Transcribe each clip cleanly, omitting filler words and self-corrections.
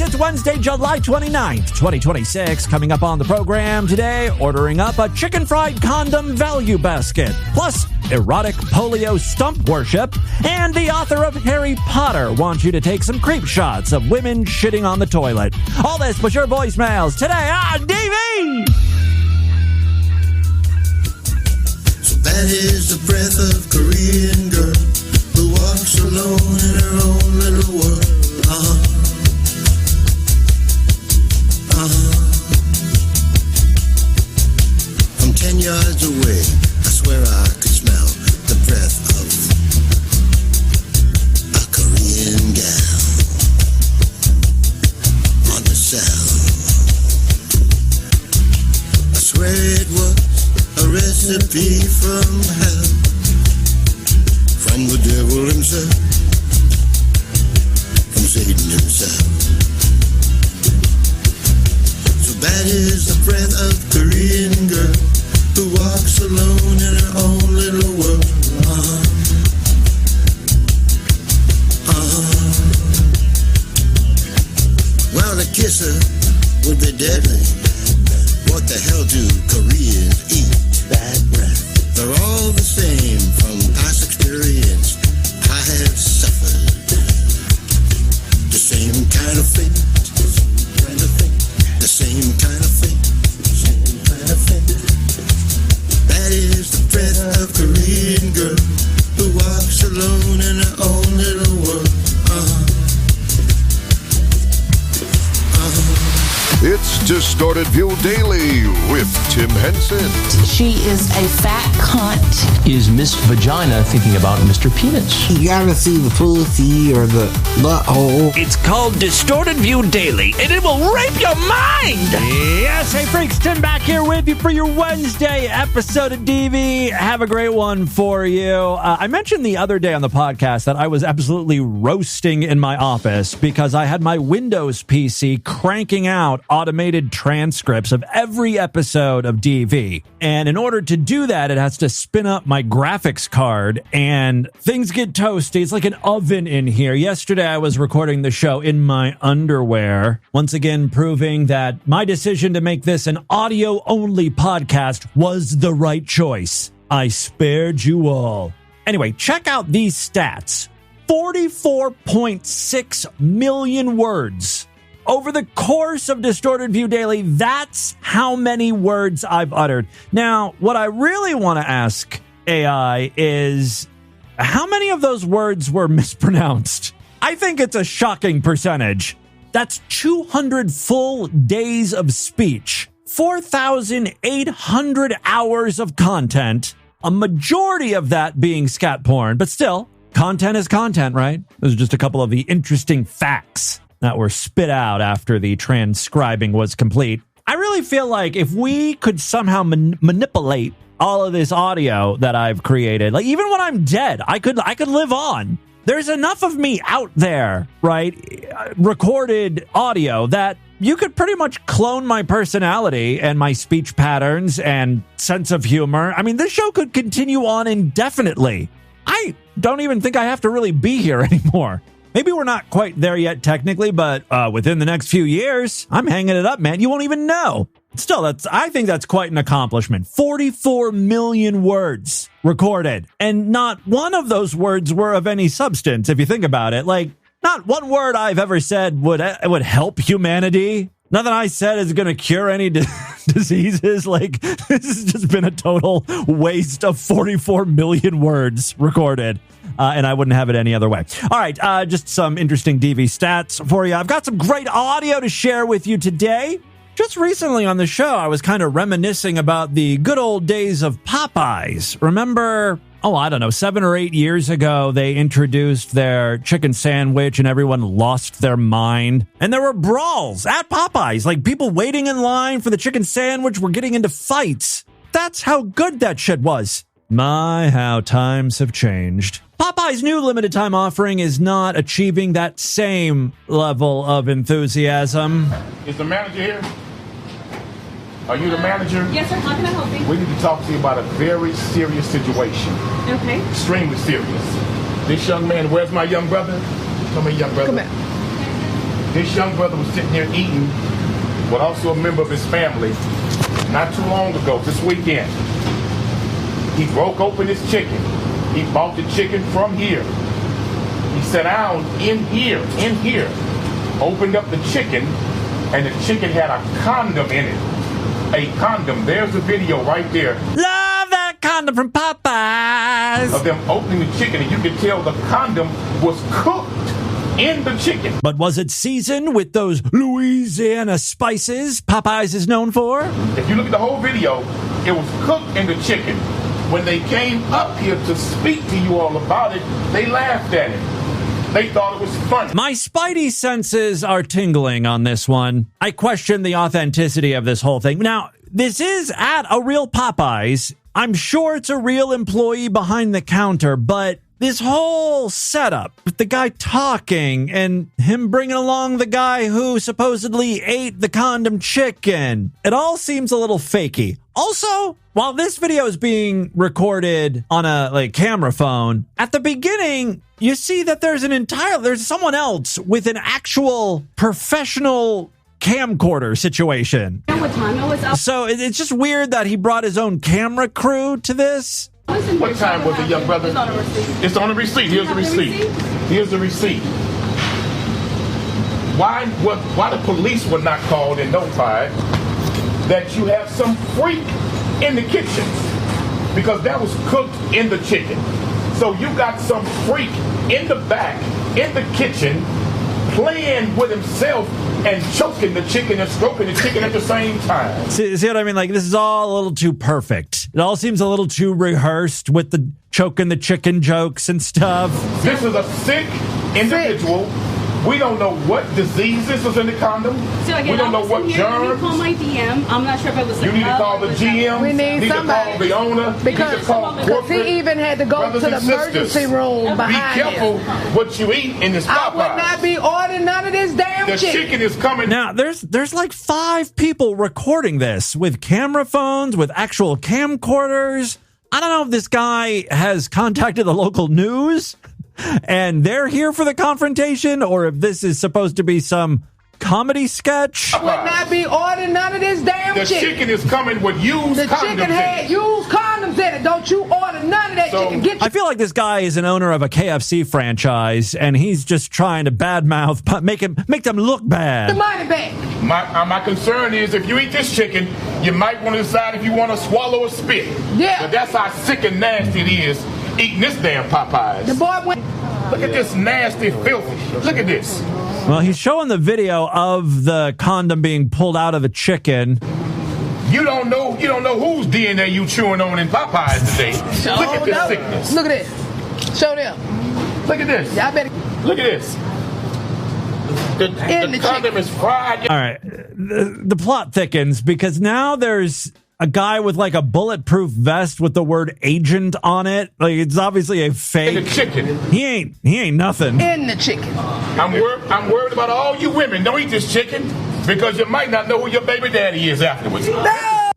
It's Wednesday, July 29th, 2026. Coming up on the program today, ordering up a chicken fried condom value basket, plus erotic polio stump worship, and the author of Harry Potter wants you to take some creep shots of women shitting on the toilet. All this was your voicemails today on DV! So that is the breath of Korean girl who walks alone in her own little world. From 10 yards away, I swear I could smell the breath of a Korean gal on the cell. I swear it was a recipe from hell, from the devil himself, from Satan himself. So bad is the breath of Korean girl who walks alone in her own little world. Well, to kiss her would be deadly. What the hell do Koreans eat? Bad breath. They're all the same from past experience. I have suffered the same kind of fate. The same kind of fate. That is the breath of Korean girl who walks alone in her own little world. It's Distorted View Daily with Tim Henson. She is a fat cunt. Is Miss Vagina thinking about Mr. Penis? You gotta see the pussy or the butthole. It's called Distorted View Daily, and it will rape your mind! Yes, hey freaks, Tim back here with you for your Wednesday episode of DV. Have a great one for you. I mentioned the other day on the podcast that I was absolutely roasting in my office because I had my Windows PC cranking out automated transcripts of every episode of DV. And in order to do that, it has to spin up my graphics card and things get toasty. It's like an oven in here. Yesterday, I was recording the show in my underwear, once again proving that my decision to make this an audio-only podcast was the right choice. I spared you all. Anyway, check out these stats. 44.6 million words. Over the course of Distorted View Daily, that's how many words I've uttered. Now, what I really want to ask AI is, how many of those words were mispronounced? I think it's a shocking percentage. That's 200 full days of speech, 4,800 hours of content, a majority of that being scat porn, but still, content is content, right? Those are just a couple of the interesting facts that were spit out after the transcribing was complete. I really feel like if we could somehow manipulate all of this audio that I've created, like even when I'm dead, I could live on. There's enough of me out there, right? Recorded audio that you could pretty much clone my personality and my speech patterns and sense of humor. I mean, this show could continue on indefinitely. I don't even think I have to really be here anymore. Maybe we're not quite there yet technically, but within the next few years, I'm hanging it up, man. You won't even know. Still, I think that's quite an accomplishment. 44 million words recorded. And not one of those words were of any substance, if you think about it. Like, not one word I've ever said would help humanity. Nothing I said is going to cure any diseases. Like, this has just been a total waste of 44 million words recorded. And I wouldn't have it any other way. All right, just some interesting DV stats for you. I've got some great audio to share with you today. Just recently on the show, I was kind of reminiscing about the good old days of Popeyes. Remember, 7 or 8 years ago, they introduced their chicken sandwich and everyone lost their mind. And there were brawls at Popeyes, like people waiting in line for the chicken sandwich were getting into fights. That's how good that shit was. My, how times have changed. Popeye's new limited time offering is not achieving that same level of enthusiasm. Is the manager here? Are you the manager? Yes, sir. How can I help you? We need to talk to you about a very serious situation. Okay. Extremely serious. This young man, where's my young brother? Come here, young brother. Come here. This young brother was sitting there eating, but also a member of his family, not too long ago, this weekend. He broke open his chicken. He bought the chicken from here. He sat down in here, opened up the chicken, and the chicken had a condom in it. A condom. There's the video right there. Love that condom from Popeyes. Of them opening the chicken, and you can tell the condom was cooked in the chicken. But was it seasoned with those Louisiana spices Popeyes is known for? If you look at the whole video, it was cooked in the chicken. When they came up here to speak to you all about it, they laughed at it. They thought it was funny. My spidey senses are tingling on this one. I question the authenticity of this whole thing. Now, this is at a real Popeyes. I'm sure it's a real employee behind the counter, but this whole setup with the guy talking and him bringing along the guy who supposedly ate the condom chicken, it all seems a little fakey. Also, while this video is being recorded on a camera phone, at the beginning, you see that there's someone else with an actual professional camcorder situation. So it's just weird that he brought his own camera crew to this. What time was it, young brother? It's on the receipt. It's on the receipt. Here's the receipt. Here's the receipt. Why the police were not called and notified that you have some freak in the kitchen? Because that was cooked in the chicken. So you got some freak in the back, in the kitchen, playing with himself and choking the chicken and stroking the chicken at the same time. See what I mean? This is all a little too perfect. It all seems a little too rehearsed with the choking the chicken jokes and stuff. This is a sick individual. We don't know what diseases was in the condom. So again, we don't know what germs. Let me call my DM. I'm not sure if it was. You need to call the GM. We need somebody. To call the owner. Because he even had to go to the emergency room behind Be careful what you eat in this Popeyes. I would not be ordering none of this damn chicken. The chicken is coming. Now, there's like 5 people recording this with camera phones, with actual camcorders. I don't know if this guy has contacted the local news and they're here for the confrontation, or if this is supposed to be some comedy sketch. I would not be ordering none of this damn chicken. The chicken is coming with used condoms. The chicken had used condoms in it. Don't you order none of that chicken. I feel like this guy is an owner of a KFC franchise, and he's just trying to badmouth, make them look bad. The money back. My concern is if you eat this chicken, you might want to decide if you want to swallow or spit. Yeah. But that's how sick and nasty it is eating this damn Popeyes. The boy went. Look at this nasty filthy. Look at this. Well, he's showing the video of the condom being pulled out of a chicken. You don't know whose DNA you chewing on in Popeyes today. Look at this sickness. Look at this. Show them. Look at this. Y'all better. Look at this. The condom is fried. All right. The plot thickens because now there's a guy with a bulletproof vest with the word agent on it. It's obviously a fake. In the chicken. He ain't nothing. In the chicken. I'm worried about all you women. Don't eat this chicken because you might not know who your baby daddy is afterwards.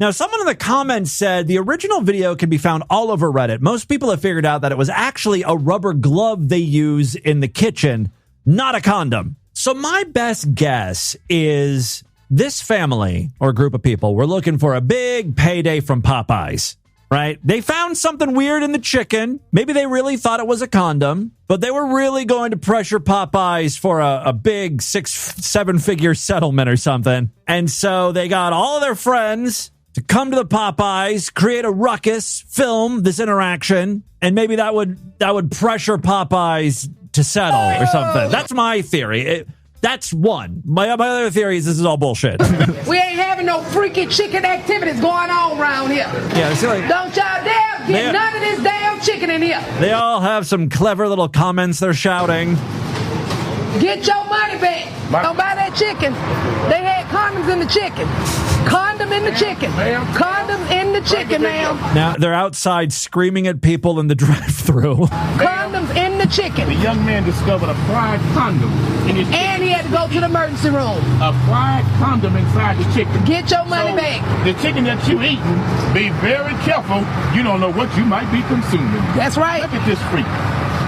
Now, someone in the comments said the original video can be found all over Reddit. Most people have figured out that it was actually a rubber glove they use in the kitchen, not a condom. So my best guess is this family or group of people were looking for a big payday from Popeyes, right? They found something weird in the chicken. Maybe they really thought it was a condom, but they were really going to pressure Popeyes for a big 6-7 figure settlement or something. And so they got all of their friends to come to the Popeyes, create a ruckus, film this interaction, and maybe that would pressure Popeyes to settle or something. That's my theory. That's one. My other theory is this is all bullshit. We ain't having no freaky chicken activities going on around here. Yeah, don't y'all dare get none of this damn chicken in here. They all have some clever little comments they're shouting. Get your money back. Don't buy that chicken. They had condoms in the chicken. Condom in the chicken. Condom in the chicken, ma'am. Now, they're outside screaming at people in the drive-thru. Condoms in the chicken. The young man discovered a fried condom in his chicken. And he had to go to the emergency room. A fried condom inside the chicken. Get your money back. The chicken that you eating, be very careful. You don't know what you might be consuming. That's right. Look at this freak.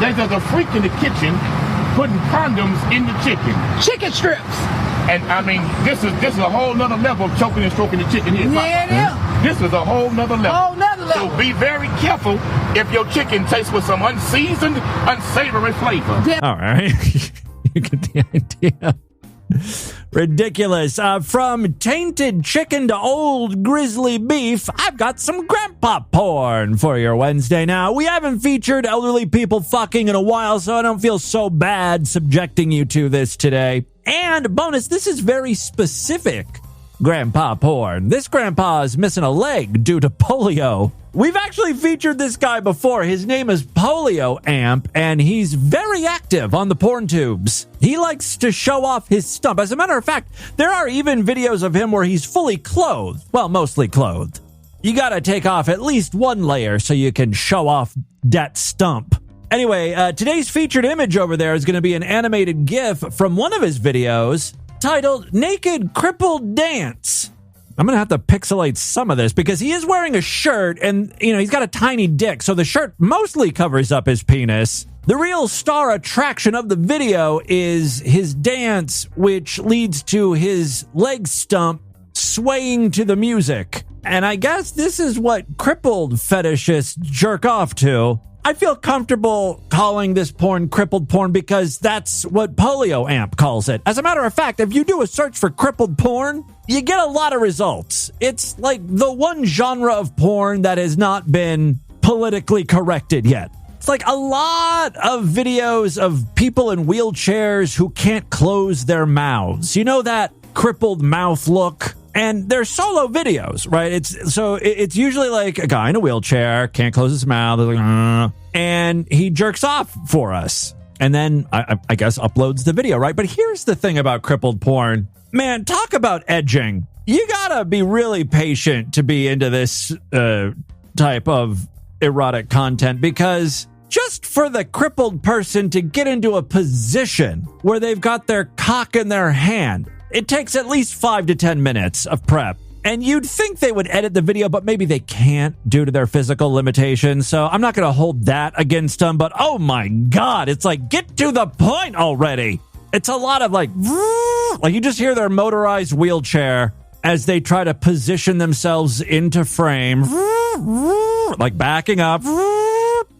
There's a freak in the kitchen putting condoms in the chicken. Chicken strips. And I mean, this is a whole nother level of choking and stroking the chicken here. Yeah, it is. This is a whole nother level. Whole nother level. So be very careful if your chicken tastes with some unseasoned, unsavory flavor. All right. You get the idea. Ridiculous. From tainted chicken to old grizzly beef, I've got some grandpa porn for your Wednesday. Now, we haven't featured elderly people fucking in a while, so I don't feel so bad subjecting you to this today. And bonus, this is very specific grandpa porn. This grandpa is missing a leg due to polio. We've actually featured this guy before. His name is Polio Amp, and he's very active on the porn tubes. He likes to show off his stump. As a matter of fact, there are even videos of him where he's fully clothed. Well, mostly clothed. You gotta take off at least one layer so you can show off that stump. Anyway, today's featured image over there is going to be an animated GIF from one of his videos titled Naked Crippled Dance. I'm going to have to pixelate some of this because he is wearing a shirt and, he's got a tiny dick, so the shirt mostly covers up his penis. The real star attraction of the video is his dance, which leads to his leg stump swaying to the music. And I guess this is what crippled fetishists jerk off to. I feel comfortable calling this porn crippled porn because that's what Polio Amp calls it. As a matter of fact, if you do a search for crippled porn, you get a lot of results. It's like the one genre of porn that has not been politically corrected yet. It's like a lot of videos of people in wheelchairs who can't close their mouths. You know that crippled mouth look? And they're solo videos, right? It's usually like a guy in a wheelchair, can't close his mouth, and he jerks off for us. And then I guess uploads the video, right? But here's the thing about crippled porn. Man, talk about edging. You gotta be really patient to be into this type of erotic content because just for the crippled person to get into a position where they've got their cock in their hand, it takes at least 5 to 10 minutes of prep. And you'd think they would edit the video, but maybe they can't due to their physical limitations. So I'm not going to hold that against them. But oh my God, it's like, get to the point already. It's a lot of like you just hear their motorized wheelchair as they try to position themselves into frame, like backing up.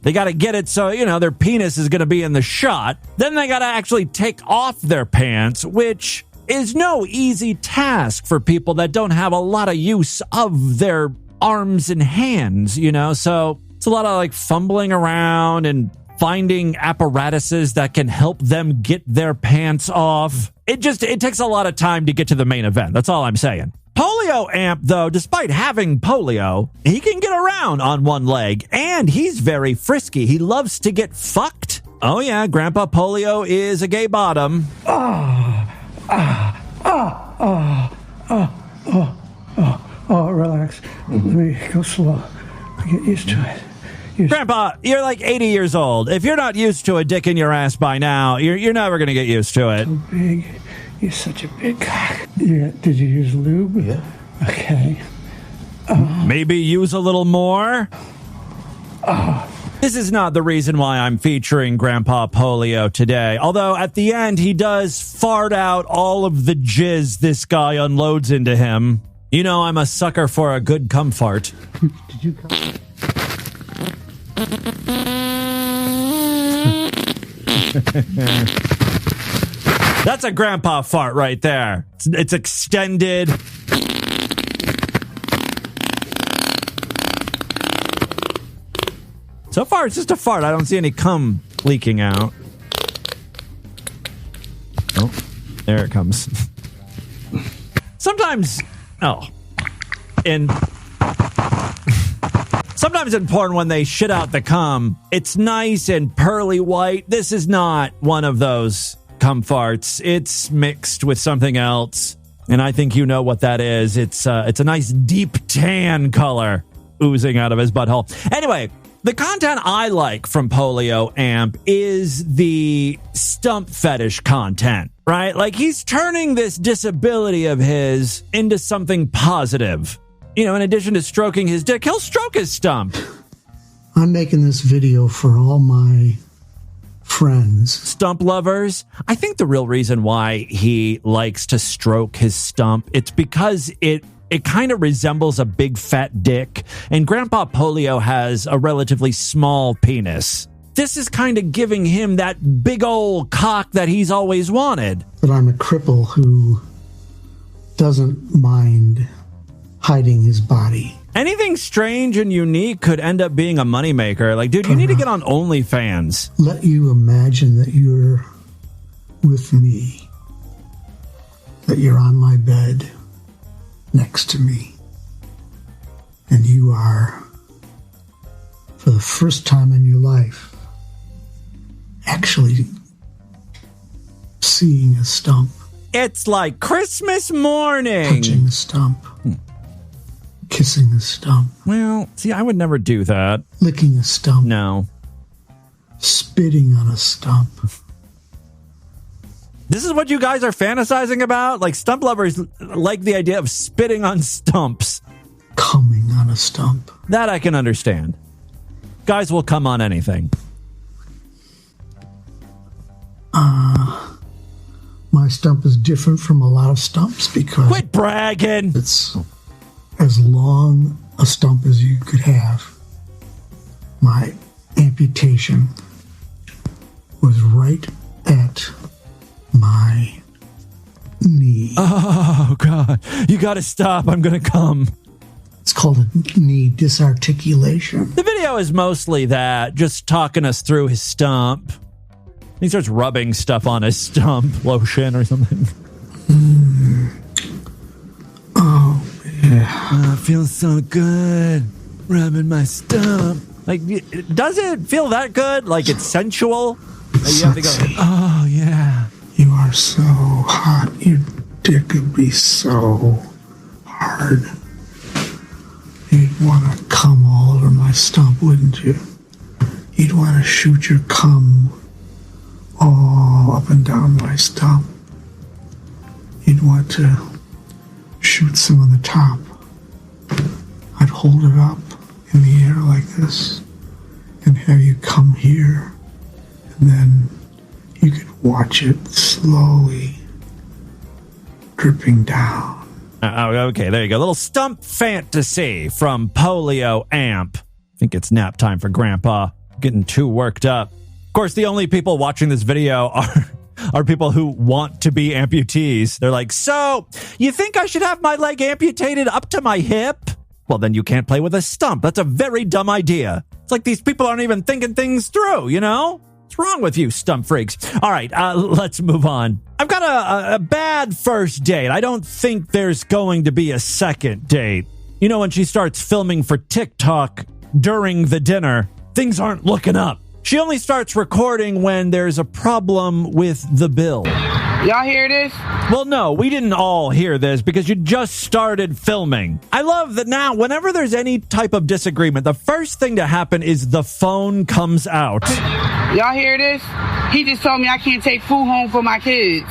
They got to get it so, their penis is going to be in the shot. Then they got to actually take off their pants, which is no easy task for people that don't have a lot of use of their arms and hands, So it's a lot of like fumbling around and finding apparatuses that can help them get their pants off. It takes a lot of time to get to the main event. That's all I'm saying. Polio Amp, though, despite having polio, he can get around on one leg, and he's very frisky. He loves to get fucked. Oh yeah, Grandpa Polio is a gay bottom. Relax. Let me go slow. Get used to it. Grandpa, you're like 80 years old. If you're not used to a dick in your ass by now, you're never going to get used to it. So big. You're such a big cock. Yeah. Did you use lube? Yeah. Okay. Maybe use a little more? This is not the reason why I'm featuring Grandpa Polio today. Although at the end, he does fart out all of the jizz this guy unloads into him. I'm a sucker for a good cum fart. Did you come? That's a grandpa fart right there. It's extended. So far, it's just a fart. I don't see any cum leaking out. Oh, there it comes. Sometimes in porn when they shit out the cum, it's nice and pearly white. This is not one of those cum farts. It's mixed with something else, and I think you know what that is. It's a nice deep tan color oozing out of his butthole. Anyway, the content I like from Polio Amp is the stump fetish content, right? Like he's turning this disability of his into something positive. In addition to stroking his dick, he'll stroke his stump. I'm making this video for all my friends. Stump lovers, I think the real reason why he likes to stroke his stump, it's because it kind of resembles a big fat dick, and Grandpa Polio has a relatively small penis. This is kind of giving him that big old cock that he's always wanted. But I'm a cripple who doesn't mind hiding his body. Anything strange and unique could end up being a moneymaker. Like, dude, you need to get on OnlyFans. Let you imagine that you're with me, that you're on my bed next to me, and you are, for the first time in your life, actually seeing a stump. It's like Christmas morning. Touching a stump. Kissing a stump. Well, see, I would never do that. Licking a stump. No. Spitting on a stump. This is what you guys are fantasizing about? Like, stump lovers like the idea of spitting on stumps. Coming on a stump. That I can understand. Guys will come on anything. My stump is different from a lot of stumps because... Quit bragging! It's as long a stump as you could have. My amputation was right at my knee. Oh, God. You gotta stop. I'm gonna come. It's called a knee disarticulation. The video is mostly that, just talking us through his stump. He starts rubbing stuff on his stump, lotion or something. Oh, yeah. Oh, it feels so good, rubbing my stump. Like, does it feel that good? Like it's sensual? Like you have to go, oh, yeah. You are so hot. Your dick would be so hard. You'd want to cum all over my stump, wouldn't you? You'd want to shoot your cum all up and down my stump. You'd want to shoot some on the top. I'd hold it up in the air like this and have you come here, and then you could watch it slowly dripping down. Okay, there you go. A little stump fantasy from Polio Amp. I think it's nap time for Grandpa. Getting too worked up. Of course, the only people watching this video are people who want to be amputees. They're like, so, you think I should have my leg amputated up to my hip? Well, then you can't play with a stump. That's a very dumb idea. It's like these people aren't even thinking things through, you know? What's wrong with you, stump freaks? All right, let's move on. I've got a bad first date. I don't think there's going to be a second date. You know, when she starts filming for TikTok during the dinner, things aren't looking up. She only starts recording when there's a problem with the bill. Y'all hear this? Well, no, we didn't all hear this because you just started filming. I love that now, whenever there's any type of disagreement, the first thing to happen is the phone comes out. Y'all hear this? He just told me I can't take food home for my kids.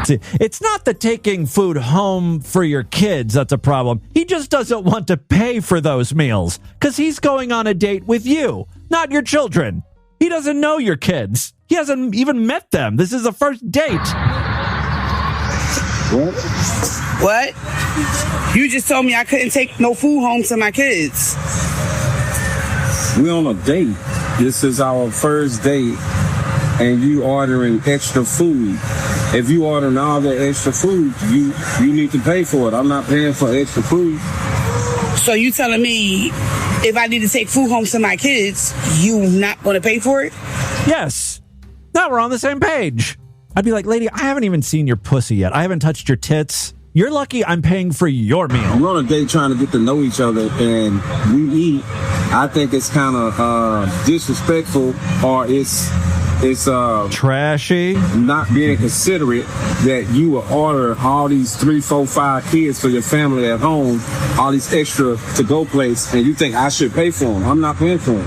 See, it's not the taking food home for your kids that's a problem. He just doesn't want to pay for those meals because he's going on a date with you, not your children. He doesn't know your kids. He hasn't even met them. This is the first date. What? You just told me I couldn't take no food home to my kids. We're on a date. This is our first date, and you ordering extra food. If you ordering all that extra food, you need to pay for it. I'm not paying for extra food. So you telling me if I need to take food home to my kids, you not going to pay for it? Yes. Now we're on the same page. I'd be like, lady, I haven't even seen your pussy yet. I haven't touched your tits. You're lucky I'm paying for your meal. We're on a date trying to get to know each other, and we eat. I think it's kind of disrespectful, or it's trashy, not being considerate that you will order all these 3, 4, 5 kids for your family at home, all these extra to-go plates, and you think I should pay for them. I'm not paying for them.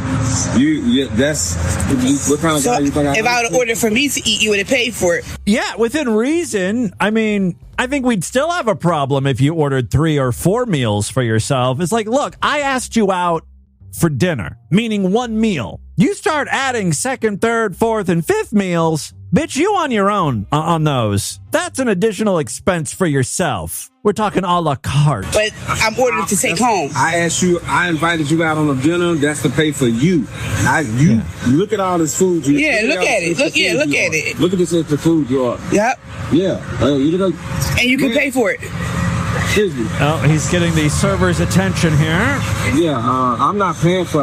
What kind of guy you think I am? If I would have ordered for me to eat, you would have paid for it. Yeah, within reason. I mean, I think we'd still have a problem if you ordered 3 or 4 meals for yourself. It's like, look, I asked you out for dinner, meaning one meal. You start adding second, third, fourth, and fifth meals, bitch, you on your own on those. That's an additional expense for yourself. We're talking a la carte. But I'm ordered to take home. I invited you out on a dinner. That's to pay for you. Look at all this food. Look at it. Look at it. Look at this extra food you are. Yep. Yeah. And you can pay for it. Excuse me. Oh, he's getting the server's attention here. Yeah, I'm not paying for.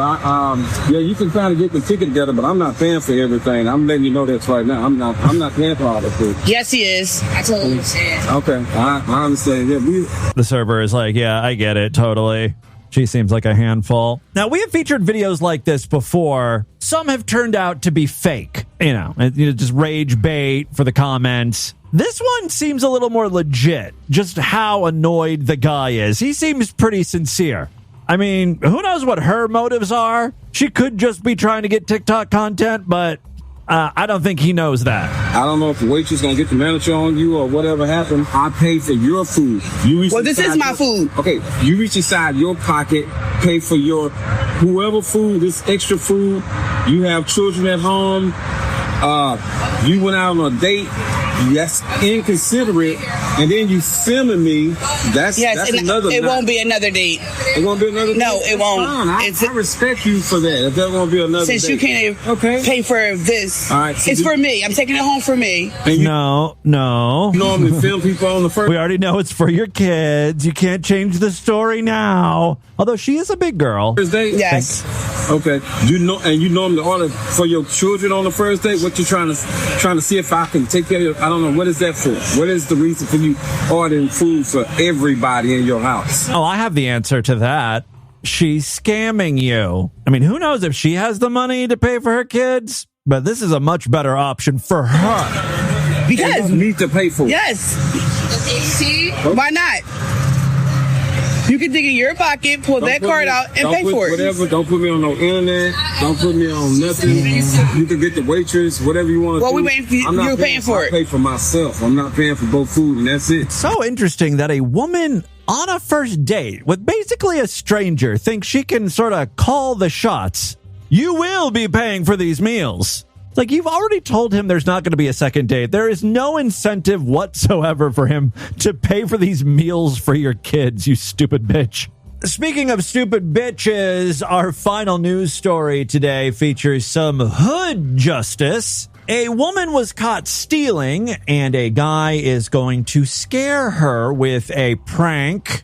You can kind of get the ticket together, but I'm not paying for everything. I'm letting you know that right now. I'm not paying for all the food. Yes, he is. I totally understand. Okay, I understand. Yeah, the server is like, yeah, I get it, totally. She seems like a handful. Now, we have featured videos like this before. Some have turned out to be fake, just rage bait for the comments. This one seems a little more legit, just how annoyed the guy is. He seems pretty sincere. I mean, who knows what her motives are? She could just be trying to get TikTok content, but I don't think he knows that. I don't know if the waitress gonna get the manager on you or whatever happened. I pay for your food. This is my food. Okay, you reach inside your pocket, pay for your whoever food, this extra food. You have children at home. You went out on a date. That's inconsiderate, and then you filming me. That's another. It won't be another date. It won't be another. No, date? it won't. I respect you for that. If that won't be another. Since date. You can't pay for this, all right, so it's for me. I'm taking it home for me. No. You normally film people on the first. We already know it's for your kids. You can't change the story now. Although she is a big girl. First date? Yes. Okay. You normally order for your children on the first date. What you trying to see if I can take care of your. I don't know. What is that for? What is the reason for you ordering food for everybody in your house? Oh, I have the answer to that. She's scamming you. I mean, who knows if she has the money to pay for her kids? But this is a much better option for her. Because you need to pay for it. Yes. See? Why not? You can dig in your pocket, pull that card out, and pay for it. Whatever. Don't put me on no internet. Don't put me on nothing. You can get the waitress, whatever you want to do. Well, we waiting for you. You're paying for it. I pay for myself. I'm not paying for both food, and that's it. It's so interesting that a woman on a first date with basically a stranger thinks she can sort of call the shots. You will be paying for these meals. It's like you've already told him there's not going to be a second date. There is no incentive whatsoever for him to pay for these meals for your kids, you stupid bitch. Speaking of stupid bitches, our final news story today features some hood justice. A woman was caught stealing, and a guy is going to scare her with a prank.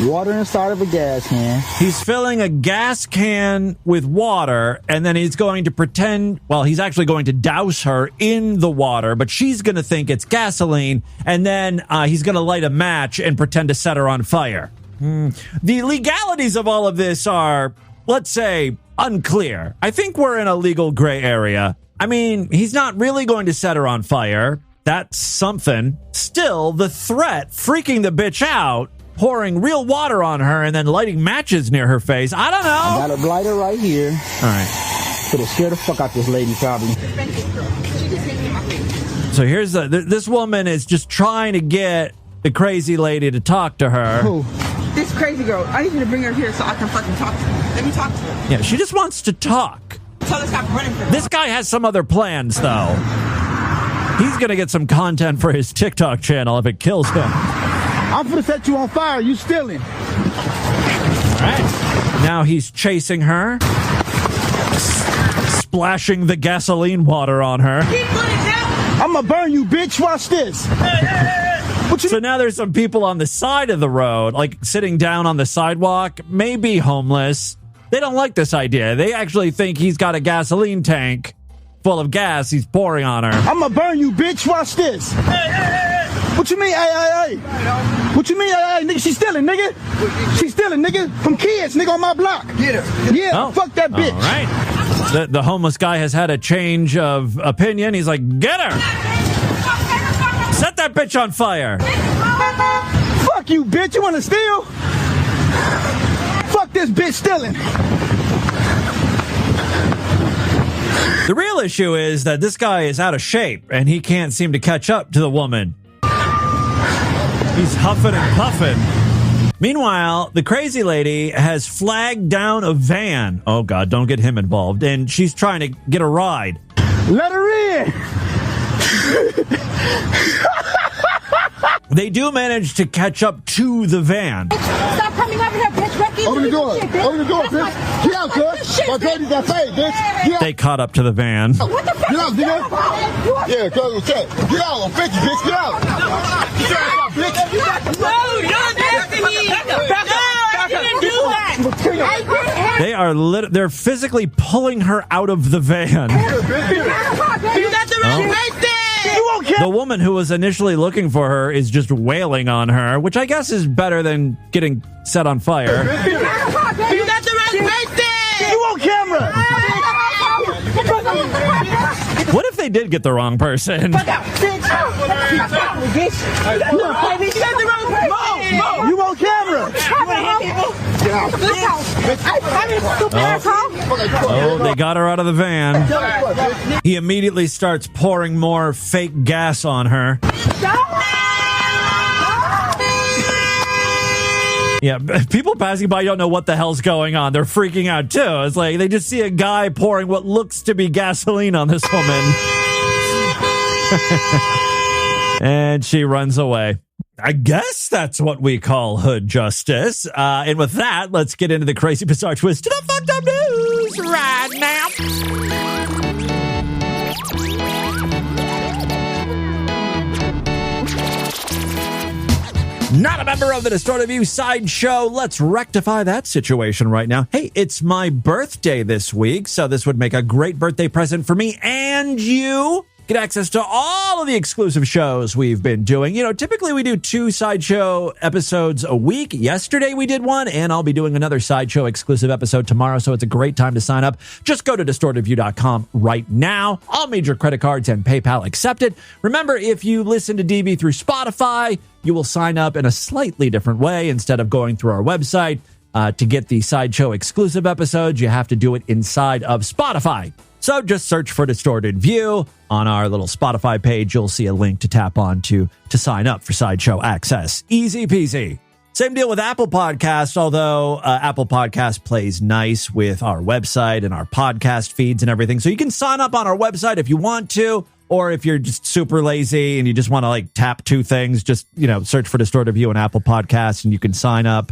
Water inside of a gas can. He's filling a gas can with water, and then he's going to pretend, he's actually going to douse her in the water, but she's going to think it's gasoline, and then he's going to light a match and pretend to set her on fire. The legalities of all of this are, let's say, unclear. I think we're in a legal gray area. I mean, he's not really going to set her on fire. That's something. Still, the threat freaking the bitch out, pouring real water on her and then lighting matches near her face. I don't know. I got a lighter right here. All right. Could have scared the fuck out this lady, probably. So here's this woman is just trying to get the crazy lady to talk to her. Who? This crazy girl. I need you to bring her here so I can fucking talk to her. Let me talk to her. Yeah, she just wants to talk. Tell her stop running from her. This guy has some other plans, though. He's going to get some content for his TikTok channel if it kills him. I'm gonna set you on fire. You stealing. All right. Now he's chasing her, splashing the gasoline water on her. I'm gonna burn you, bitch. Watch this. So now there's some people on the side of the road, like sitting down on the sidewalk, maybe homeless. They don't like this idea. They actually think he's got a gasoline tank full of gas he's pouring on her. I'm gonna burn you, bitch. Watch this. What you mean, hey? What you mean, hey, nigga? She's stealing, nigga. She's stealing, nigga. From kids, nigga, on my block. Get her. Yeah, fuck that bitch. All right. The homeless guy has had a change of opinion. He's like, get her. Set that bitch on fire. Fuck you, bitch. You want to steal? Fuck this bitch stealing. The real issue is that this guy is out of shape and he can't seem to catch up to the woman. He's huffing and puffing. Meanwhile, the crazy lady has flagged down a van. Oh, God, don't get him involved. And she's trying to get a ride. Let her in. They do manage to catch up to the van. Stop coming over here, bitch. Open the door. Open the door, bitch. Get out, cuz. My baby got paid, bitch. Get out. They caught up to the van. What the fuck? Get out, nigga. Yeah, cuz, check. Get out, I'm 50, bitch. Get out. Get out, bitch. No, you're nasty. Back up. I didn't do that. They are they're physically pulling her out of the van. You got the right there. The woman who was initially looking for her is just wailing on her, which I guess is better than getting set on fire. You got the right there. You on camera. What if they did get the wrong person? Fuck out, bitch. You on camera. Oh, they got her out of the van. He immediately starts pouring more fake gas on her. Yeah, people passing by don't know what the hell's going on. They're freaking out, too. It's like they just see a guy pouring what looks to be gasoline on this woman. And she runs away. I guess that's what we call hood justice. And with that, let's get into the crazy, bizarre twist to the fucked up news right now. Not a member of the Distorted View Sideshow. Let's rectify that situation right now. Hey, it's my birthday this week, so this would make a great birthday present for me and you. Get access to all of the exclusive shows we've been doing. You know, typically we do 2 Sideshow episodes a week. Yesterday we did one, and I'll be doing another Sideshow exclusive episode tomorrow, so it's a great time to sign up. Just go to distortedview.com right now. All major credit cards and PayPal accepted. Remember, if you listen to DV through Spotify, you will sign up in a slightly different way. Instead of going through our website to get the Sideshow exclusive episodes, you have to do it inside of Spotify. So just search for Distorted View. On our little Spotify page, you'll see a link to tap on to sign up for Sideshow access. Easy peasy. Same deal with Apple Podcasts, although Apple Podcasts plays nice with our website and our podcast feeds and everything. So you can sign up on our website if you want to, or if you're just super lazy and you just want to like tap 2 things, just, you know, search for Distorted View and Apple Podcasts, and you can sign up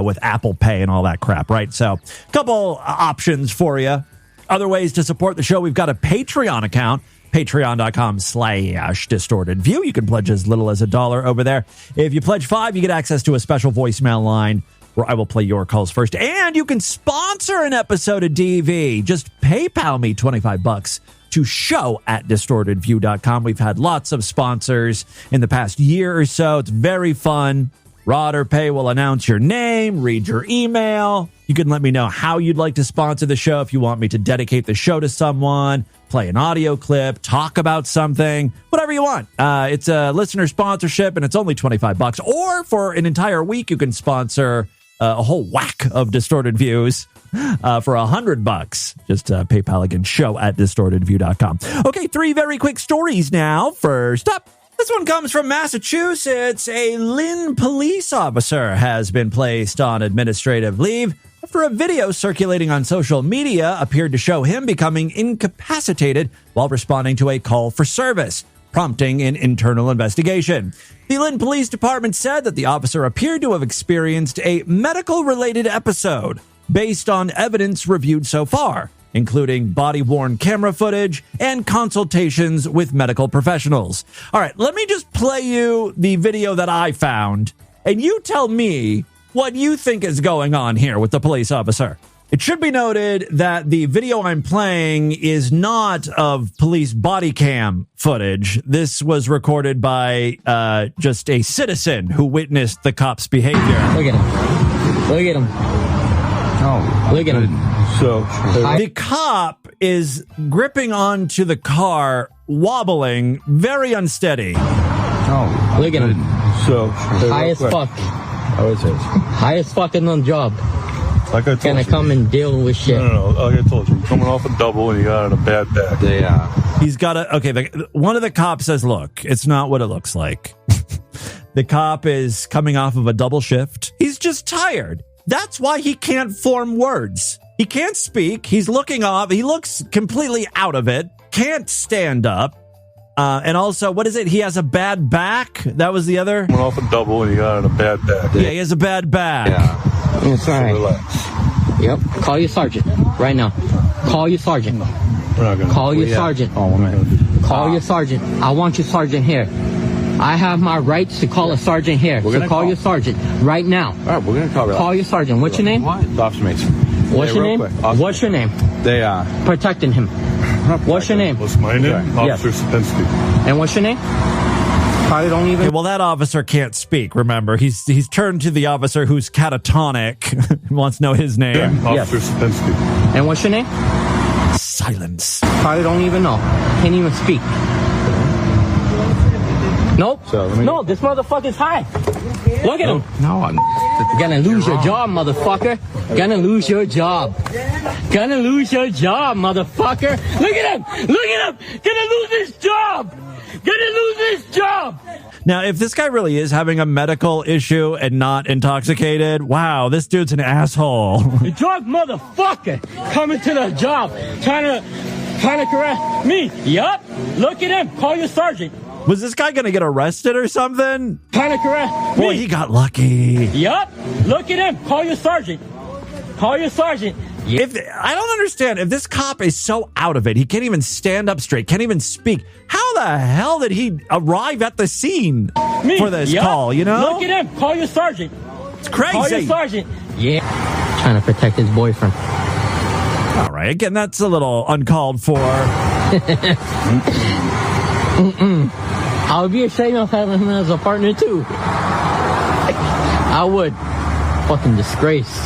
with Apple Pay and all that crap, right? So a couple options for you. Other ways to support the show, we've got a Patreon account, patreon.com/distortedview. You can pledge as little as $1 over there. If you pledge $5, you get access to a special voicemail line where I will play your calls first. And you can sponsor an episode of DV. Just PayPal me $25 to show@distortedview.com. We've had lots of sponsors in the past year or so. It's very fun. Rod or Pay will announce your name, read your email. You can let me know how you'd like to sponsor the show. If you want me to dedicate the show to someone, play an audio clip, talk about something, whatever you want. It's a listener sponsorship, and it's only $25. Or for an entire week, you can sponsor a whole whack of Distorted Views for $100. Just PayPal again, show@distortedview.com. Okay, 3 very quick stories now. First up, this one comes from Massachusetts. A Lynn police officer has been placed on administrative leave after a video circulating on social media appeared to show him becoming incapacitated while responding to a call for service, prompting an internal investigation. The Lynn Police Department said that the officer appeared to have experienced a medical-related episode based on evidence reviewed so far, including body-worn camera footage and consultations with medical professionals. All right, let me just play you the video that I found, and you tell me what you think is going on here with the police officer. It should be noted that the video I'm playing is not of police body cam footage. This was recorded by just a citizen who witnessed the cop's behavior. Look at him. Look at him. Oh, look at him. So the cop is gripping onto the car, wobbling, very unsteady. Oh, look at him. So high as fuck. How is it? High as fuck and on job. Like I told Gonna you. come and deal with shit. No. Like I told you, you're coming off a double and you got in a bad back. Yeah. He's got a, okay, one of the cops says, look, it's not what it looks like. The cop is coming off of a double shift. He's just tired. That's why he can't form words. He can't speak. He's looking off. He looks completely out of it. Can't stand up. And also, what is it? He has a bad back? That was the other? Went off a double and he got a bad back. Yeah, he has a bad back. Yeah. That's all right. Relax. Yep. Call your sergeant right now. Call your sergeant. We're not gonna Call your sergeant. Oh, we're not gonna do Call your sergeant. I want your sergeant here. I have my rights to call a sergeant here. So call your sergeant right now. All right, we're gonna call your sergeant. What's your name? Officer Mason. What's your name? What's your name? They are protecting him. What's your name? What's my name? Yes. Officer Sapinski. And what's your name? Probably don't even. Okay, well, that officer can't speak. Remember, he's turned to the officer who's catatonic. Wants to know his name. Yeah, Officer Sapinski. And what's your name? Silence. Probably don't even know. Can't even speak. Nope. No, this motherfucker's high. Look at him. No, I'm gonna lose your job, motherfucker. Gonna lose your job. Gonna lose your job, motherfucker. Look at him. Look at him. Gonna lose his job. Gonna lose his job. Now, if this guy really is having a medical issue and not intoxicated, wow, this dude's an asshole. The drug motherfucker coming to the job, trying to correct me. Yup. Look at him. Call your sergeant. Was this guy going to get arrested or something? Trying to correct me. Boy, he got lucky. Yup. Look at him. Call your sergeant. Call your sergeant. If I don't understand, if this cop is so out of it, he can't even stand up straight, can't even speak. How the hell did he arrive at the scene for this call, you know? Look at him. Call your sergeant. It's crazy. Call your sergeant. Yeah. Trying to protect his boyfriend. All right. Again, that's a little uncalled for. I would be ashamed of having him as a partner, too. I would. Fucking disgrace.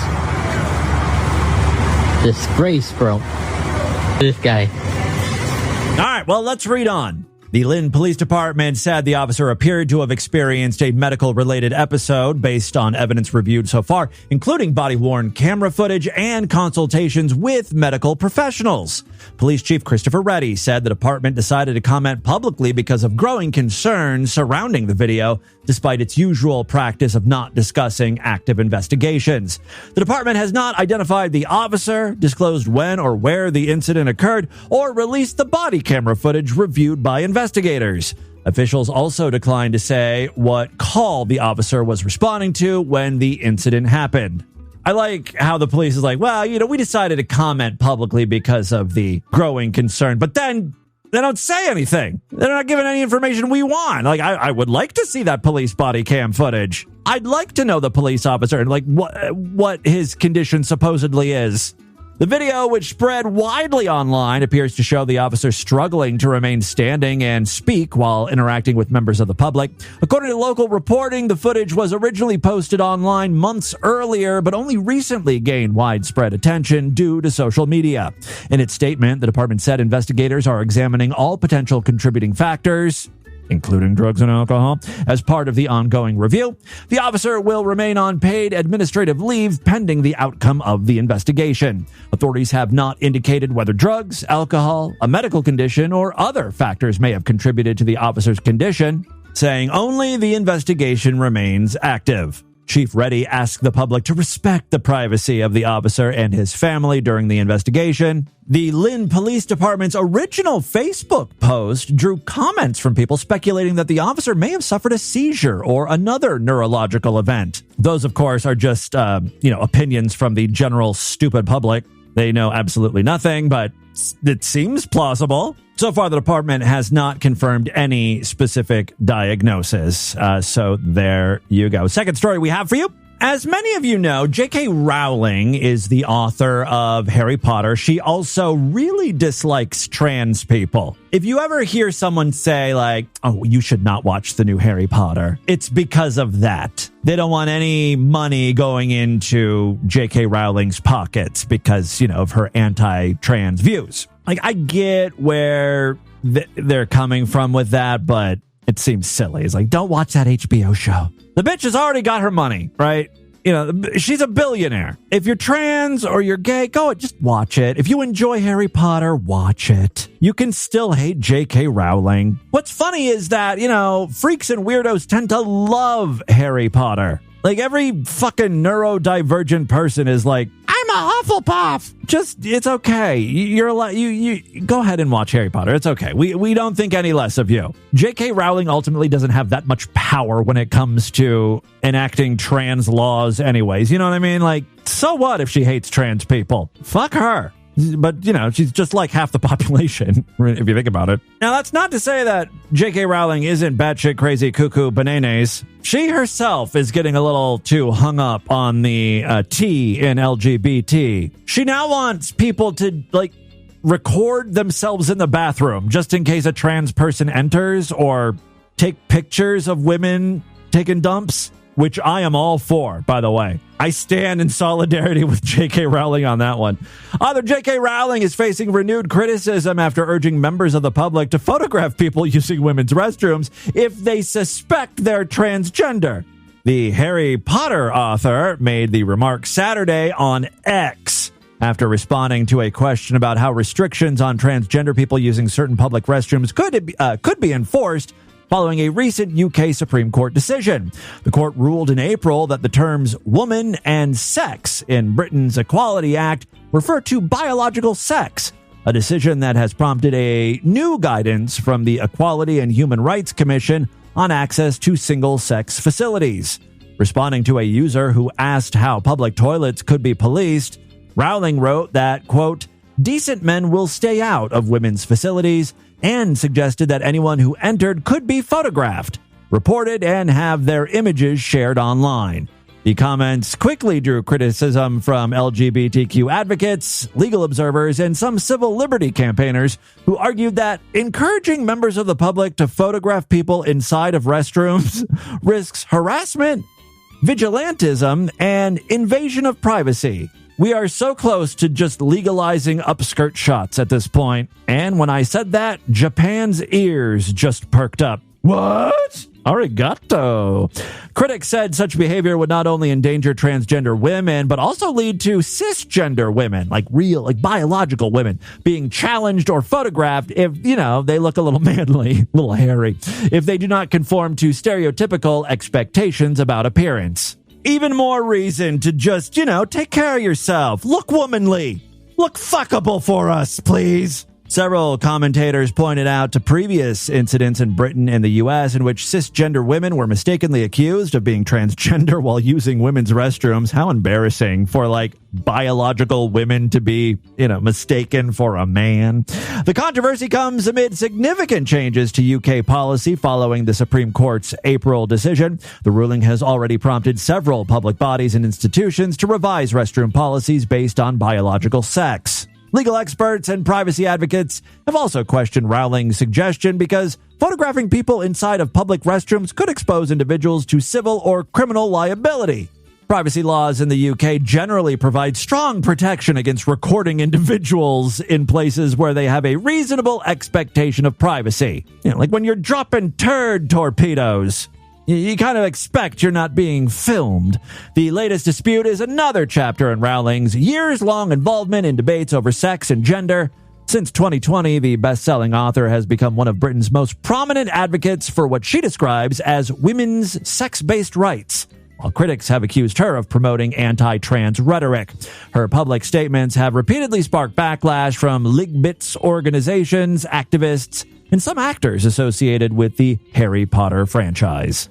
Disgrace, bro. This guy. All right, well, let's read on. The Lynn Police Department said the officer appeared to have experienced a medical-related episode based on evidence reviewed so far, including body-worn camera footage and consultations with medical professionals. Police Chief Christopher Reddy said the department decided to comment publicly because of growing concerns surrounding the video, despite its usual practice of not discussing active investigations. The department has not identified the officer, disclosed when or where the incident occurred, or released the body camera footage reviewed by investigators. Officials also declined to say what call the officer was responding to when the incident happened. I like how the police is like, well, we decided to comment publicly because of the growing concern, but then they don't say anything. They're not giving any information we want. Like, I would like to see that police body cam footage. I'd like to know the police officer and like what his condition supposedly is. The video, which spread widely online, appears to show the officer struggling to remain standing and speak while interacting with members of the public. According to local reporting, the footage was originally posted online months earlier, but only recently gained widespread attention due to social media. In its statement, the department said investigators are examining all potential contributing factors, including drugs and alcohol, as part of the ongoing review. The officer will remain on paid administrative leave pending the outcome of the investigation. Authorities have not indicated whether drugs, alcohol, a medical condition, or other factors may have contributed to the officer's condition, saying only the investigation remains active. Chief Reddy asked the public to respect the privacy of the officer and his family during the investigation. The Lynn Police Department's original Facebook post drew comments from people speculating that the officer may have suffered a seizure or another neurological event. Those, of course, are just, opinions from the general stupid public. They know absolutely nothing, but it seems plausible. So far, the department has not confirmed any specific diagnosis. So there you go. Second story we have for you. As many of you know, J.K. Rowling is the author of Harry Potter. She also really dislikes trans people. If you ever hear someone say, like, oh, you should not watch the new Harry Potter, it's because of that. They don't want any money going into J.K. Rowling's pockets because, of her anti-trans views. Like, I get where they're coming from with that, but it seems silly. It's like, don't watch that HBO show. The bitch has already got her money, right? she's a billionaire. If you're trans or you're gay, just watch it. If you enjoy Harry Potter, watch it. You can still hate J.K. Rowling. What's funny is that, freaks and weirdos tend to love Harry Potter. Like, every fucking neurodivergent person is like, I'm a Hufflepuff. It's okay. You're allowed, you go ahead and watch Harry Potter. It's okay. We don't think any less of you. J.K. Rowling ultimately doesn't have that much power when it comes to enacting trans laws anyways. You know what I mean? Like, so what if she hates trans people? Fuck her. But, she's just like half the population, if you think about it. Now, that's not to say that J.K. Rowling isn't batshit crazy cuckoo bananas. She herself is getting a little too hung up on the T in LGBT. She now wants people to, record themselves in the bathroom just in case a trans person enters, or take pictures of women taking dumps, which I am all for, by the way. I stand in solidarity with J.K. Rowling on that one. Author J.K. Rowling is facing renewed criticism after urging members of the public to photograph people using women's restrooms if they suspect they're transgender. The Harry Potter author made the remark Saturday on X after responding to a question about how restrictions on transgender people using certain public restrooms could be enforced following a recent UK Supreme Court decision. The court ruled in April that the terms woman and sex in Britain's Equality Act refer to biological sex, a decision that has prompted a new guidance from the Equality and Human Rights Commission on access to single-sex facilities. Responding to a user who asked how public toilets could be policed, Rowling wrote that, quote, decent men will stay out of women's facilities, and suggested that anyone who entered could be photographed, reported, and have their images shared online. The comments quickly drew criticism from LGBTQ advocates, legal observers, and some civil liberty campaigners who argued that encouraging members of the public to photograph people inside of restrooms risks harassment, vigilantism, and invasion of privacy. We are so close to just legalizing upskirt shots at this point. And when I said that, Japan's ears just perked up. What? Arigato. Critics said such behavior would not only endanger transgender women, but also lead to cisgender women, like biological women, being challenged or photographed if, they look a little manly, a little hairy, if they do not conform to stereotypical expectations about appearance. Even more reason to just, take care of yourself. Look womanly. Look fuckable for us, please. Several commentators pointed out to previous incidents in Britain and the U.S. in which cisgender women were mistakenly accused of being transgender while using women's restrooms. How embarrassing for, biological women to be, mistaken for a man. The controversy comes amid significant changes to UK policy following the Supreme Court's April decision. The ruling has already prompted several public bodies and institutions to revise restroom policies based on biological sex. Legal experts and privacy advocates have also questioned Rowling's suggestion because photographing people inside of public restrooms could expose individuals to civil or criminal liability. Privacy laws in the UK generally provide strong protection against recording individuals in places where they have a reasonable expectation of privacy. Like when you're dropping turd torpedoes. You kind of expect you're not being filmed. The latest dispute is another chapter in Rowling's years-long involvement in debates over sex and gender. Since 2020, the best-selling author has become one of Britain's most prominent advocates for what she describes as women's sex-based rights, while critics have accused her of promoting anti-trans rhetoric. Her public statements have repeatedly sparked backlash from Ligbits organizations, activists, and some actors associated with the Harry Potter franchise.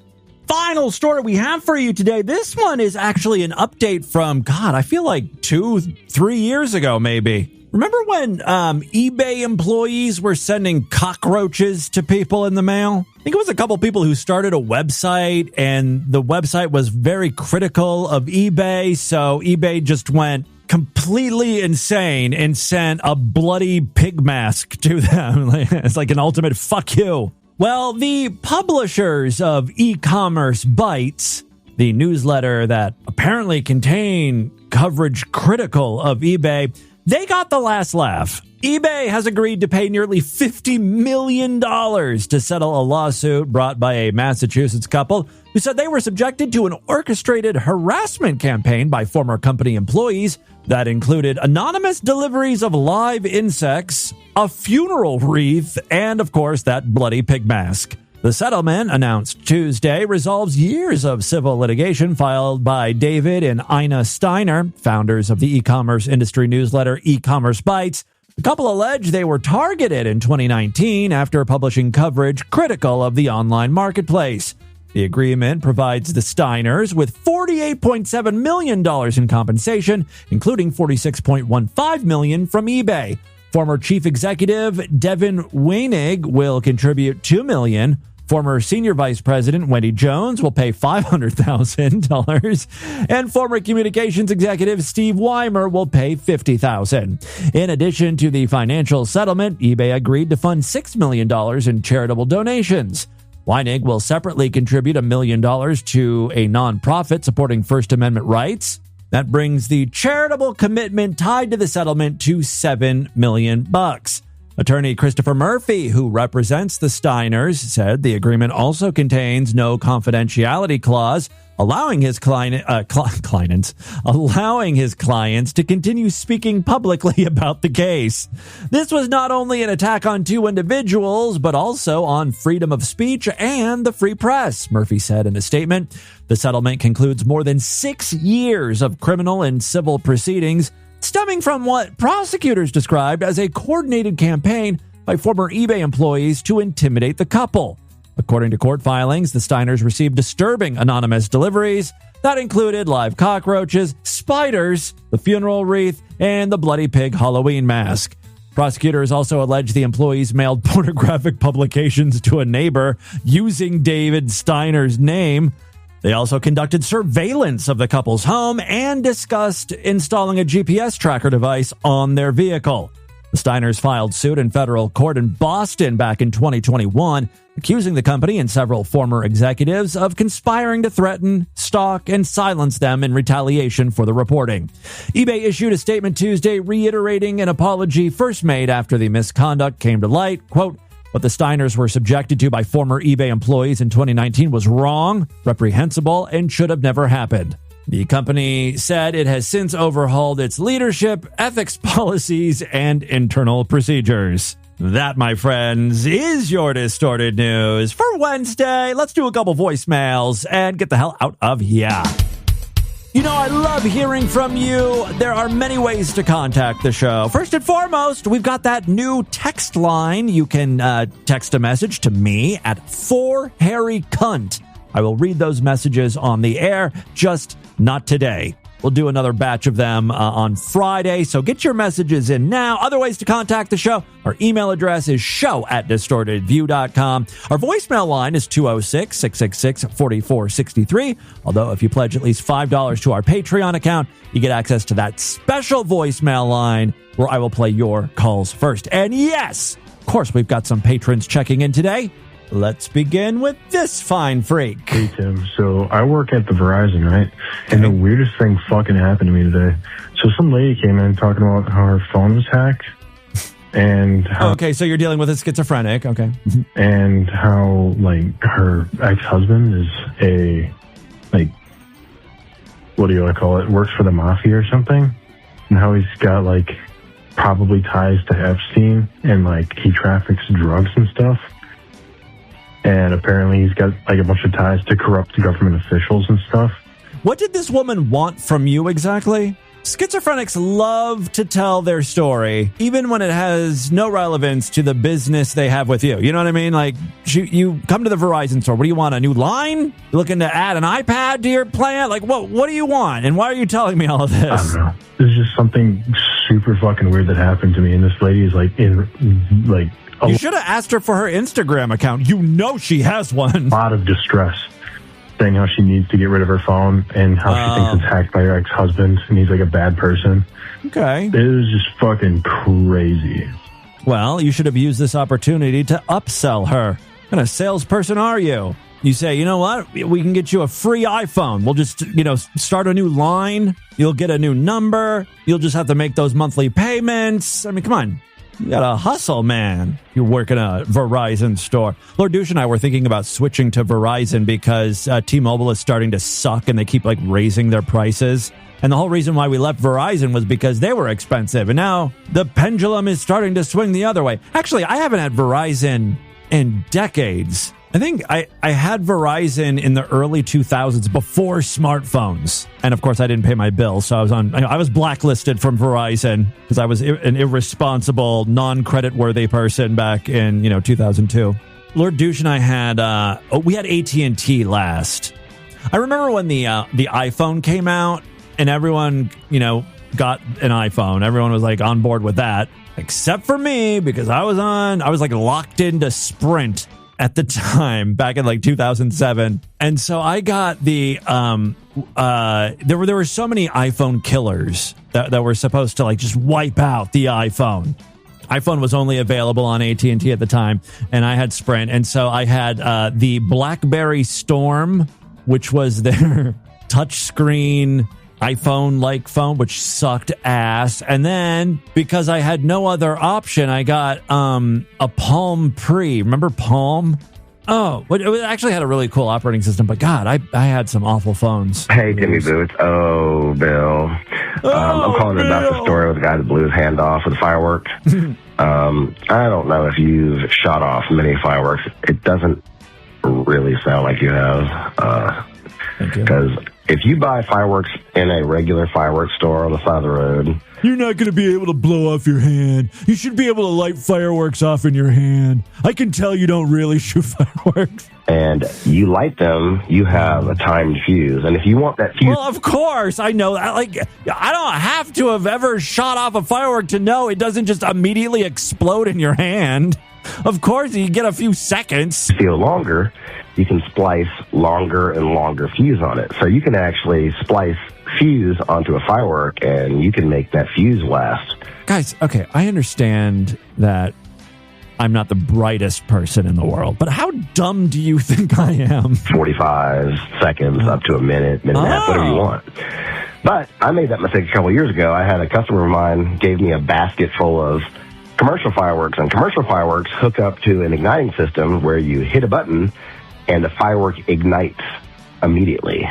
Final story we have for you today. This one is actually an update from, I feel like 2-3 years ago, maybe. Remember when eBay employees were sending cockroaches to people in the mail? I think it was a couple people who started a website, and the website was very critical of eBay, so eBay just went completely insane and sent a bloody pig mask to them. It's like an ultimate fuck you. Well, the publishers of e-commerce Bites, the newsletter that apparently contained coverage critical of eBay, They got the last laugh. eBay has agreed to pay nearly $50 million to settle a lawsuit brought by a Massachusetts couple who said they were subjected to an orchestrated harassment campaign by former company employees that included anonymous deliveries of live insects, a funeral wreath, and, of course, that bloody pig mask. The settlement, announced Tuesday, resolves years of civil litigation filed by David and Ina Steiner, founders of the e-commerce industry newsletter E-Commerce Bites. The couple allege they were targeted in 2019 after publishing coverage critical of the online marketplace. The agreement provides the Steiners with $48.7 million in compensation, including $46.15 million from eBay. Former chief executive Devin Weinig will contribute $2 million. Former senior vice president Wendy Jones will pay $500,000, and former communications executive Steve Weimer will pay $50,000. In addition to the financial settlement, eBay agreed to fund $6 million in charitable donations. Weinig will separately contribute $1 million to a nonprofit supporting First Amendment rights. That brings the charitable commitment tied to the settlement to $7 million. Attorney Christopher Murphy, who represents the Steiners, said the agreement also contains no confidentiality clause, allowing his clients to continue speaking publicly about the case. This was not only an attack on two individuals, but also on freedom of speech and the free press, Murphy said in a statement. The settlement concludes more than 6 years of criminal and civil proceedings, stemming from what prosecutors described as a coordinated campaign by former eBay employees to intimidate the couple. According to court filings, the Steiners received disturbing anonymous deliveries that included live cockroaches, spiders, the funeral wreath, and the bloody pig Halloween mask. Prosecutors also allege the employees mailed pornographic publications to a neighbor using David Steiner's name. They also conducted surveillance of the couple's home and discussed installing a GPS tracker device on their vehicle. The Steiners filed suit in federal court in Boston back in 2021, accusing the company and several former executives of conspiring to threaten, stalk, and silence them in retaliation for the reporting. eBay issued a statement Tuesday reiterating an apology first made after the misconduct came to light. Quote, "What the Steiners were subjected to by former eBay employees in 2019 was wrong, reprehensible, and should have never happened." The company said it has since overhauled its leadership, ethics policies, and internal procedures. That, my friends, is your Distorted News for Wednesday. Let's do a couple voicemails and get the hell out of here. You know, I love hearing from you. There are many ways to contact the show. First and foremost, we've got that new text line. You can text a message to me at 4HarryCunt. I will read those messages on the air, just not today. We'll do another batch of them on Friday, so get your messages in now. Other ways to contact the show, our email address is show@distortedview.com. Our voicemail line is 206-666-4463. Although if you pledge at least $5 to our Patreon account, you get access to that special voicemail line where I will play your calls first. And yes, of course, we've got some patrons checking in today. Let's begin with this fine freak. Hey, Tim. So I work at the Verizon, right? Okay. And the weirdest thing fucking happened to me today. So some lady came in talking about how her phone was hacked. And how... Okay, so you're dealing with a schizophrenic. Okay. And how, like, her ex-husband is a, like, what do you want to call it? Works for the mafia or something. And how he's got, like, probably ties to Epstein. And, like, he traffics drugs and stuff. And apparently he's got like a bunch of ties to corrupt government officials and stuff. What did this woman want from you exactly? Schizophrenics love to tell their story, even when it has no relevance to the business they have with you. You know what I mean? Like, you come to the Verizon store. What do you want? A new line? You looking to add an iPad to your plan? Like, what do you want? And why are you telling me all of this? I don't know. This is just something super fucking weird that happened to me. And this lady is like you should have asked her for her Instagram account. You know she has one. A lot of distress, saying how she needs to get rid of her phone and how she thinks it's hacked by her ex-husband and he's like a bad person. Okay. It was just fucking crazy. Well, you should have used this opportunity to upsell her. What kind of salesperson are you? You say, you know what? We can get you a free iPhone. We'll just, start a new line. You'll get a new number. You'll just have to make those monthly payments. I mean, come on. You gotta hustle, man. You work in a Verizon store. Lord Douche and I were thinking about switching to Verizon because T-Mobile is starting to suck and they keep raising their prices. And the whole reason why we left Verizon was because they were expensive. And now the pendulum is starting to swing the other way. Actually, I haven't had Verizon in decades. I think I had Verizon in the early 2000s before smartphones. And of course, I didn't pay my bill. So I was blacklisted from Verizon because I was an irresponsible, non-credit worthy person back in, 2002. Lord Douche and I had we had AT&T last. I remember when the iPhone came out and everyone, got an iPhone. Everyone was on board with that, except for me because I was locked into Sprint at the time, back in 2007. And so I got the, there were so many iPhone killers that were supposed to just wipe out the iPhone. iPhone was only available on AT&T at the time, and I had Sprint. And so I had the BlackBerry Storm, which was their touchscreen iPhone-like phone, which sucked ass. And then, because I had no other option, I got a Palm Pre. Remember Palm? Oh, it actually had a really cool operating system, but God, I had some awful phones. Hey, Timmy Boots. Oh, Bill. I'm calling about the story with the guy that blew his hand off with fireworks. I don't know if you've shot off many fireworks. It doesn't really sound like you have. Because if you buy fireworks in a regular fireworks store on the side of the road, you're not going to be able to blow off your hand. You should be able to light fireworks off in your hand. I can tell you don't really shoot fireworks. And you light them, you have a timed fuse. And if you want that fuse... Well, of course, I know that. I don't have to have ever shot off a firework to know it doesn't just immediately explode in your hand. Of course, you get a few seconds. Feel longer, you can splice longer and longer fuse on it. So you can actually splice fuse onto a firework and you can make that fuse last. Guys, okay, I understand that I'm not the brightest person in the world, but how dumb do you think I am? 45 seconds up to a minute and a half, whatever you want. But I made that mistake a couple of years ago. I had a customer of mine gave me a basket full of commercial fireworks, and commercial fireworks hook up to an igniting system where you hit a button and the firework ignites immediately.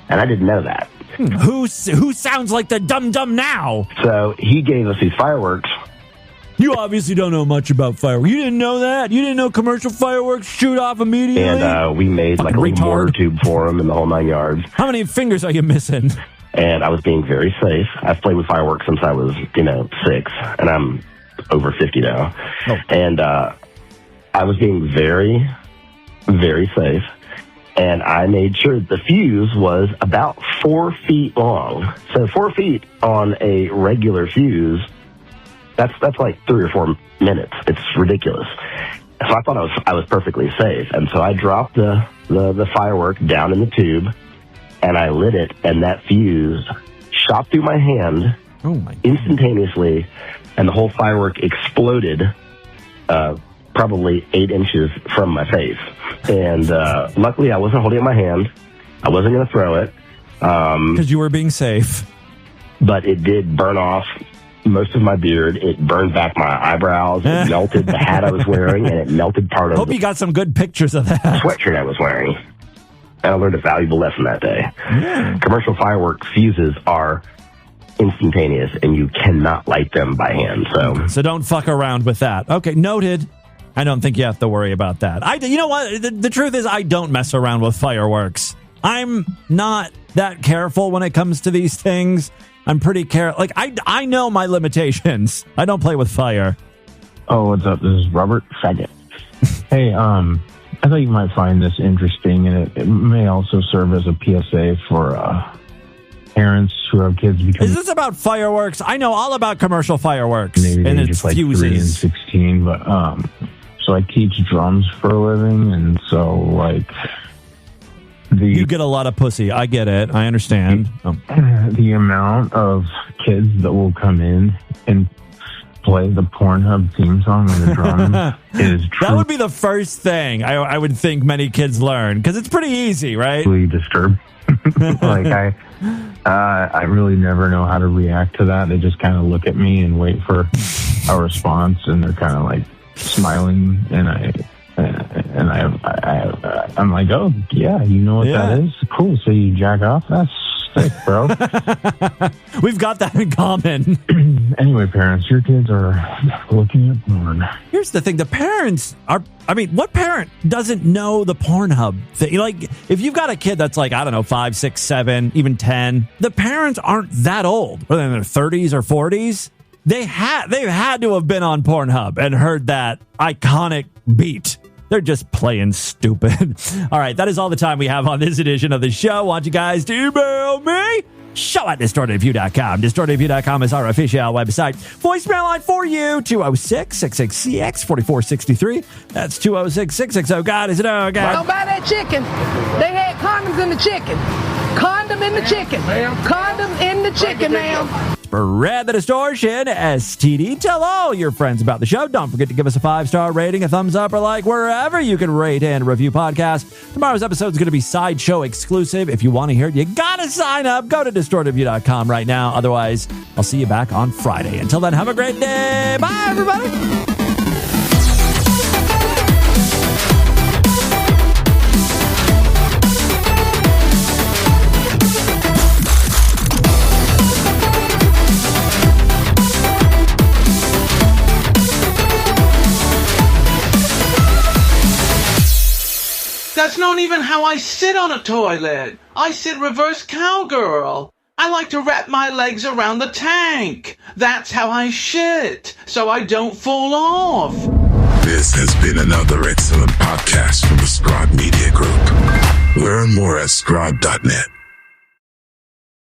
And I didn't know that. Who sounds like the dum-dum now? So he gave us these fireworks. You obviously don't know much about fireworks. You didn't know that? You didn't know commercial fireworks shoot off immediately? And we made a little mortar tube for him in the whole 9 yards. How many fingers are you missing? And I was being very safe. I've played with fireworks since I was, 6, and I'm over 50 now. Oh. And I was being very, very safe. And I made sure the fuse was about 4 feet long. So 4 feet on a regular fuse, that's like 3 or 4 minutes. It's ridiculous. So I thought I was perfectly safe. And so I dropped the firework down in the tube, and I lit it, and that fuse shot through my hand instantaneously, and the whole firework exploded probably 8 inches from my face. And luckily, I wasn't holding it in my hand. I wasn't going to throw it. Because you were being safe. But it did burn off most of my beard. It burned back my eyebrows. It melted the hat I was wearing, and it melted part of Hope you got some good pictures of that. Sweatshirt I was wearing. And I learned a valuable lesson that day. Yeah. Commercial fireworks fuses are instantaneous, and you cannot light them by hand. So don't fuck around with that. Okay, noted. I don't think you have to worry about that. You know what? The truth is, I don't mess around with fireworks. I'm not that careful when it comes to these things. I'm pretty careful. I know my limitations. I don't play with fire. Oh, what's up? This is Robert. Second. Hey, I thought you might find this interesting, and it may also serve as a PSA for parents who have kids. Is this about fireworks? I know all about commercial fireworks. Maybe and it's like fuses. 3 and 16, but so I teach drums for a living, and so you get a lot of pussy. I get it. I understand. The amount of kids that will come in and play the Pornhub theme song on the drum is That would be the first thing I would think many kids learn, because it's pretty easy, right? truly disturbed. Like I really never know how to react to that. They just kind of look at me and wait for a response, and they're kind of like smiling, and I'm like, oh yeah, you know what that is? Cool. So you jack off? That's sick, bro. We've got that in common. Anyway, parents, your kids are looking at porn. Here's the thing. The parents are, I mean, what parent doesn't know the Pornhub thing? Like, if you've got a kid that's like, I don't know, 5, 6, 7, even 10, the parents aren't that old. Whether in their 30s or 40s, they've had to have been on Pornhub and heard that iconic beat. They're just playing stupid. All right, that is all the time we have on this edition of the show. Want you guys to email me? show@distortedview.com. Distortedview.com is our official website. Voicemail line for you, 206-666-CX4463. That's 206-660. Is it oh, God? Don't buy that chicken. They had condoms in the chicken. Condom in the chicken. Condom in the chicken, ma'am. Spread the distortion, STD. Tell all your friends about the show. Don't forget to give us a 5-star rating, a thumbs up, or like wherever you can rate and review podcasts. Tomorrow's episode is going to be Sideshow exclusive. If you want to hear it, you got to sign up. Go to distortedview.com right now. Otherwise, I'll see you back on Friday. Until then, have a great day. Bye, everybody. That's not even how I sit on a toilet. I sit reverse cowgirl. I like to wrap my legs around the tank. That's how I shit, so I don't fall off. This has been another excellent podcast from the Scribe Media Group. Learn more at scribe.net.